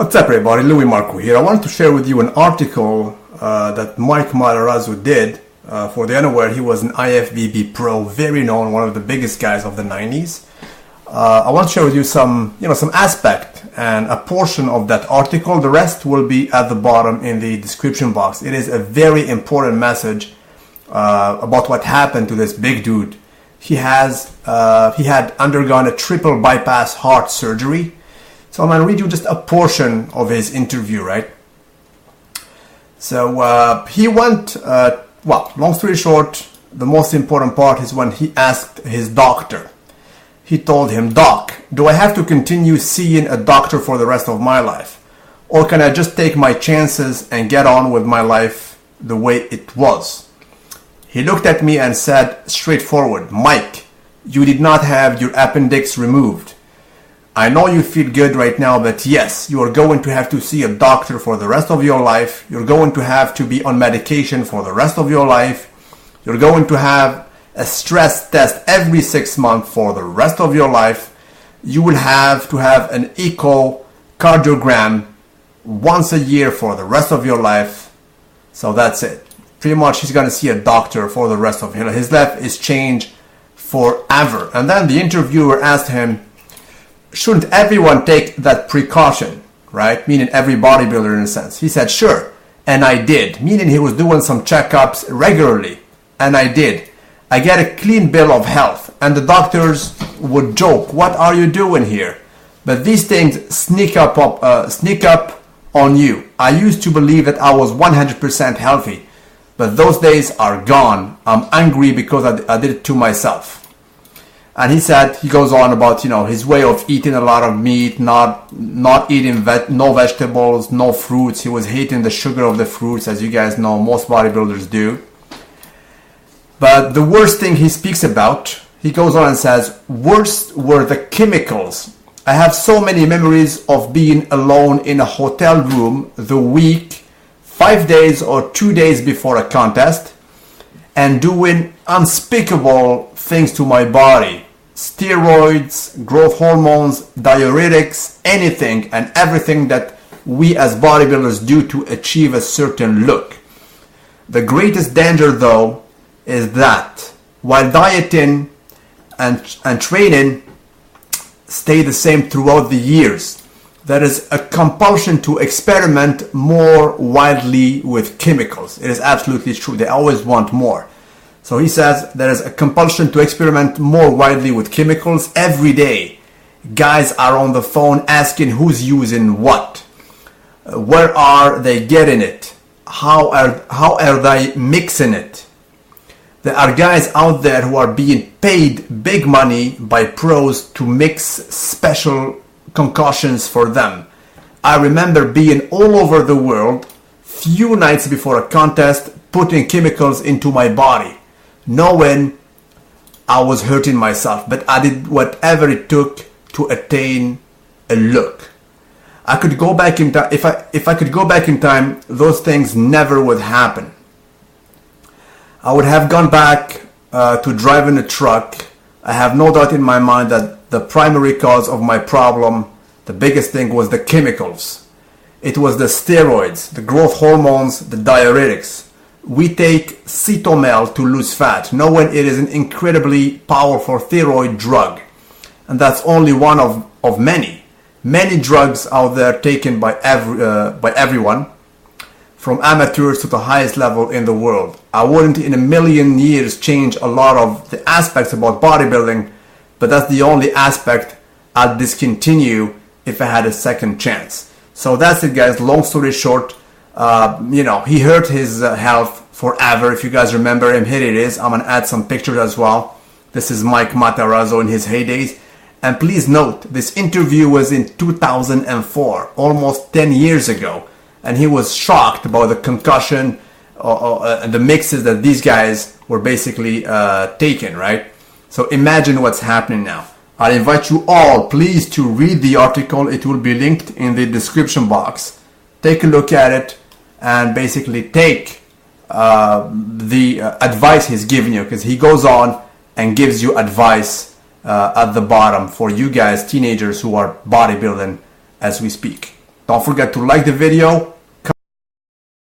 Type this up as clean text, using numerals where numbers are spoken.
What's up, everybody? Louis Marco here. I wanted to share with you an article that Mike Matarazzo did. For the unaware, he was an IFBB pro, very known, one of the biggest guys of the 90s. I want to share with you some aspect and a portion of that article. The rest will be at the bottom in the description box. It is a very important message about what happened to this big dude. He had undergone a triple bypass heart surgery. So I'm going to read you just a portion of his interview, right? So he went, long story short, the most important part is when he asked his doctor. He told him, "Doc, do I have to continue seeing a doctor for the rest of my life? Or can I just take my chances and get on with my life the way it was?" He looked at me and said straightforward, "Mike, you did not have your appendix removed. I know you feel good right now, but yes, you are going to have to see a doctor for the rest of your life. You're going to have to be on medication for the rest of your life. You're going to have a stress test every 6 months for the rest of your life. You will have to have an echocardiogram once a year for the rest of your life." So that's it. Pretty much he's going to see a doctor for the rest of his life is changed forever. And then the interviewer asked him, shouldn't everyone take that precaution, right? Meaning every bodybuilder in a sense. He said, "Sure, and I did." Meaning he was doing some checkups regularly, and I did. I get a clean bill of health, and the doctors would joke, "What are you doing here?" But these things sneak up on you. I used to believe that I was 100% healthy, but those days are gone. I'm angry because I did it to myself. And he goes on about, his way of eating a lot of meat, not eating no vegetables, no fruits. He was hating the sugar of the fruits, as you guys know, most bodybuilders do. But the worst thing he speaks about, he goes on and says, "Worst were the chemicals. I have so many memories of being alone in a hotel room the week, 5 days or 2 days before a contest, and doing unspeakable things to my body. Steroids, growth hormones, diuretics, anything and everything that we as bodybuilders do to achieve a certain look. The greatest danger though is that while dieting and training stay the same throughout the years, there is a compulsion to experiment more widely with chemicals." It is absolutely true. They always want more. So he says there is a compulsion to experiment more widely with chemicals every day. Guys are on the phone asking who's using what. Where are they getting it? How are they mixing it? There are guys out there who are being paid big money by pros to mix special concoctions for them. I remember being all over the world, few nights before a contest, putting chemicals into my body, knowing I was hurting myself, but I did whatever it took to attain a look. I could go back in time. If I could go back in time, those things never would happen. I would have gone back to driving a truck. I have no doubt in my mind that the primary cause of my problem, the biggest thing, was the chemicals. It was the steroids, the growth hormones, the diuretics. We take Cytomel to lose fat, knowing it is an incredibly powerful thyroid drug. And that's only one of many drugs out there taken by everyone, from amateurs to the highest level in the world. I wouldn't in a million years change a lot of the aspects about bodybuilding, but that's the only aspect I'd discontinue if I had a second chance. So that's it, guys. Long story short, he hurt his health forever. If you guys remember him, here it is. I'm gonna add some pictures as well. This is Mike Matarazzo in his heydays. And please note, this interview was in 2004, almost 10 years ago. And he was shocked about the concussion and the mixes that these guys were basically taking, right? So imagine what's happening now. I invite you all, please, to read the article. It will be linked in the description box. Take a look at it and basically take the advice he's giving you, because he goes on and gives you advice at the bottom for you guys, teenagers who are bodybuilding as we speak. Don't forget to like the video,